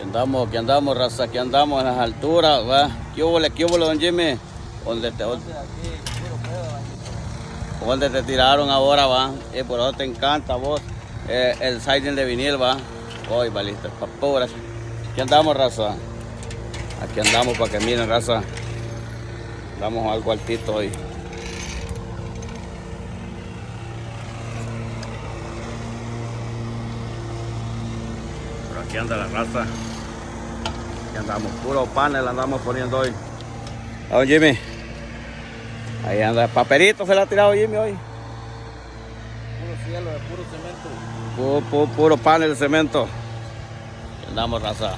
Aquí andamos, raza, aquí andamos en las alturas, va. ¿Qué hubo, don Jimmy? ¿Dónde te tiraron ahora, va? Por eso te encanta, vos, el siding de vinil, va. Hoy, va listo, papura. Aquí andamos, raza. Aquí andamos para que miren, raza. Damos algo altito hoy. Pero aquí anda la raza. Aquí andamos, puro panel andamos poniendo hoy. ¿A don Jimmy? Ahí anda, papelito se le ha tirado Jimmy hoy. Puro cielo, de puro cemento. Puro panel de cemento. Aquí andamos, raza.